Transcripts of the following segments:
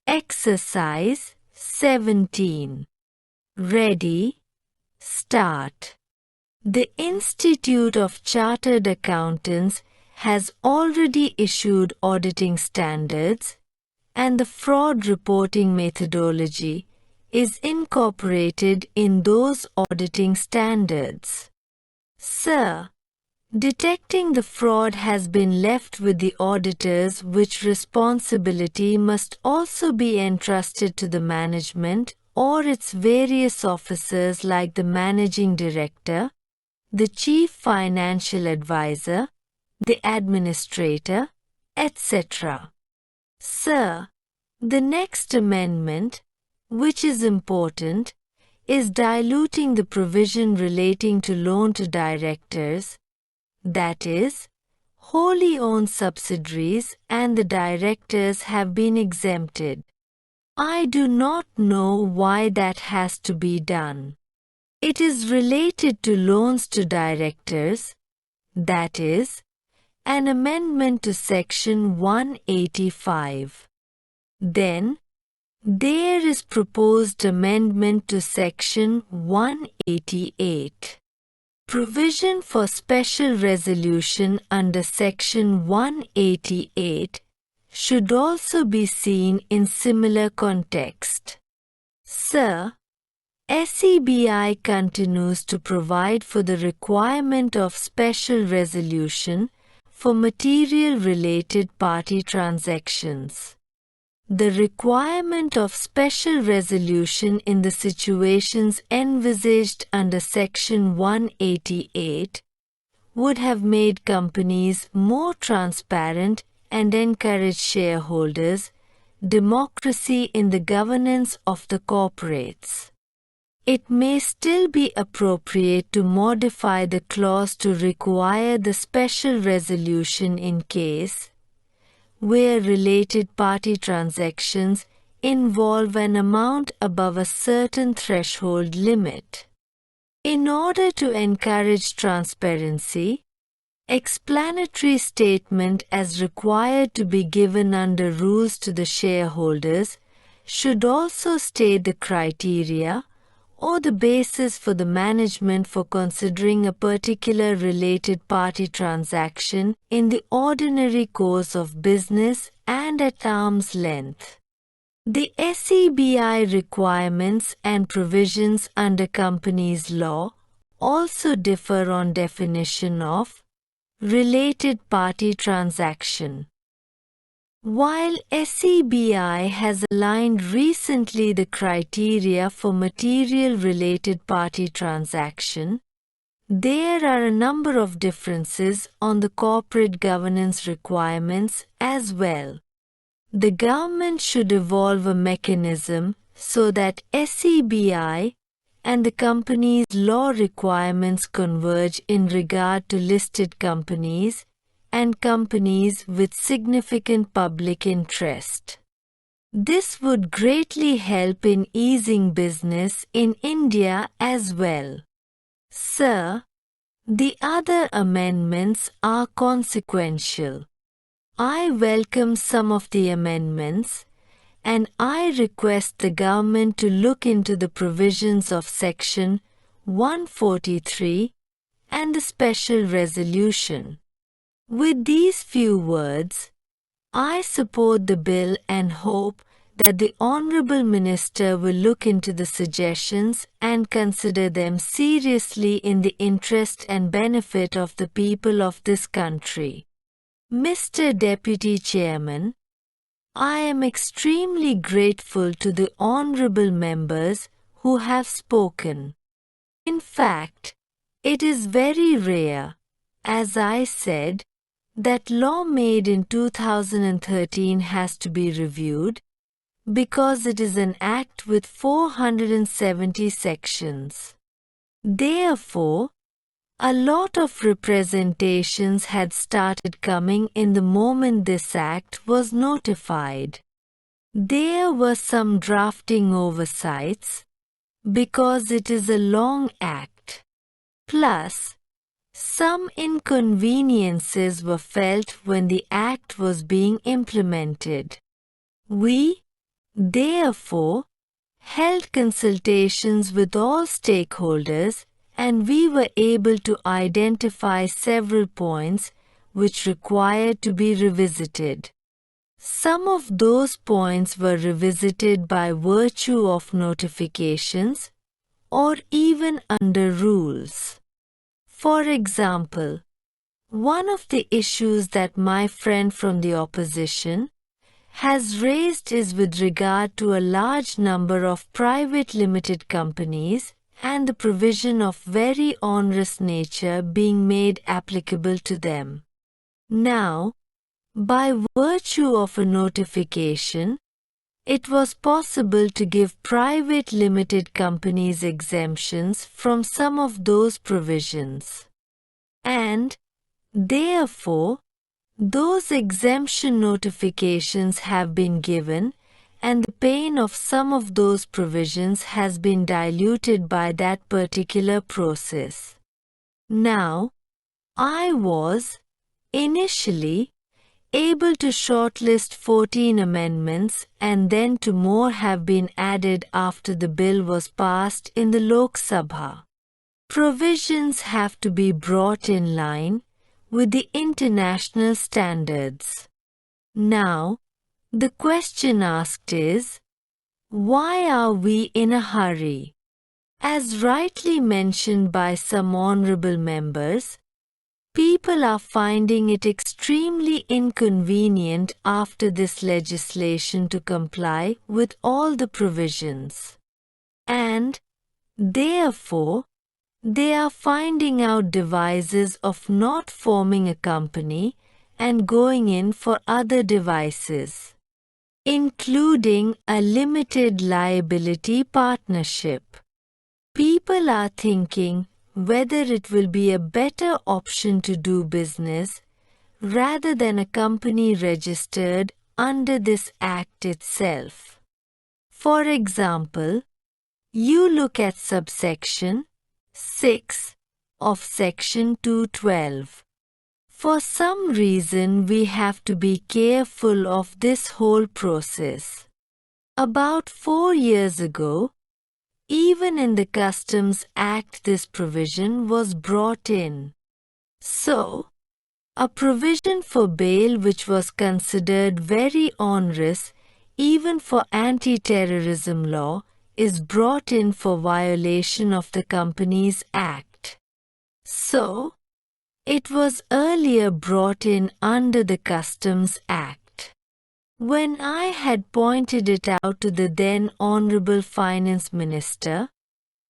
Exercise 17. Ready, start. The Institute of Chartered Accountants has already issued auditing standards, and the fraud reporting methodology is incorporated in those auditing standards. Sir, detecting the fraud has been left with the auditors, which responsibility must also be entrusted to the management or its various officers like the managing director, the chief financial advisor, the administrator, etc. Sir, the next amendment, which is important, is diluting the provision relating to loan to directors, that is, wholly owned subsidiaries, and the directors have been exempted. I do not know why that has to be done. It is related to loans to directors, that is, an amendment to Section 185. Then, there is proposed amendment to Section 188. Provision for special resolution under Section 188 should also be seen in similar context. Sir, SEBI continues to provide for the requirement of special resolution for material-related party transactions. The requirement of special resolution in the situations envisaged under Section 188 would have made companies more transparent and encourage shareholders, democracy in the governance of the corporates. It may still be appropriate to modify the clause to require the special resolution in case where related party transactions involve an amount above a certain threshold limit. In order to encourage transparency, explanatory statement as required to be given under rules to the shareholders should also state the criteria or the basis for the management for considering a particular related party transaction in the ordinary course of business and at arm's length. The SEBI requirements and provisions under companies law also differ on definition of related party transaction. While SEBI has aligned recently the criteria for material-related party transaction, there are a number of differences on the corporate governance requirements as well. The government should evolve a mechanism so that SEBI and the company's law requirements converge in regard to listed companies and companies with significant public interest. This would greatly help in easing business in India as well. Sir, the other amendments are consequential. I welcome some of the amendments, and I request the government to look into the provisions of Section 143 and the special resolution. With these few words, I support the bill and hope that the Honourable Minister will look into the suggestions and consider them seriously in the interest and benefit of the people of this country. Mr. Deputy Chairman, I am extremely grateful to the Honourable Members who have spoken. In fact, it is very rare, as I said, that law made in 2013 has to be reviewed because it is an act with 470 sections. Therefore, a lot of representations had started coming in the moment this act was notified. There were some drafting oversights because it is a long act. Plus, some inconveniences were felt when the Act was being implemented. We, therefore held consultations with all stakeholders, and we were able to identify several points which required to be revisited. Some of those points were revisited by virtue of notifications or even under rules. For example, one of the issues that my friend from the opposition has raised is with regard to a large number of private limited companies and the provision of very onerous nature being made applicable to them. Now, by virtue of a notification, it was possible to give private limited companies exemptions from some of those provisions. And, therefore, those exemption notifications have been given, and the pain of some of those provisions has been diluted by that particular process. Now, I was, initially, able to shortlist 14 amendments, and then 2 more have been added after the bill was passed in the Lok Sabha. Provisions have to be brought in line with the international standards. Now, the question asked is, why are we in a hurry? As rightly mentioned by some honorable members, people are finding it extremely inconvenient after this legislation to comply with all the provisions. And, therefore, they are finding out devices of not forming a company and going in for other devices, including a limited liability partnership. People are thinking whether it will be a better option to do business rather than a company registered under this Act itself. For example, you look at subsection 6 of Section 212. For some reason we have to be careful of this whole process. About 4 years ago, even in the Customs Act this provision was brought in. So, a provision for bail which was considered very onerous even for anti-terrorism law is brought in for violation of the Companies Act. So, it was earlier brought in under the Customs Act. When I had pointed it out to the then Honorable Finance Minister,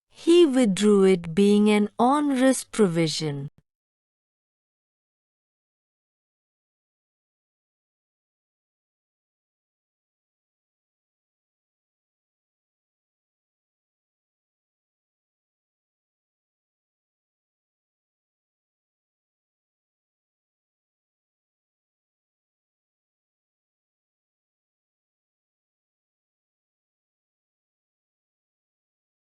he withdrew it being an onerous provision.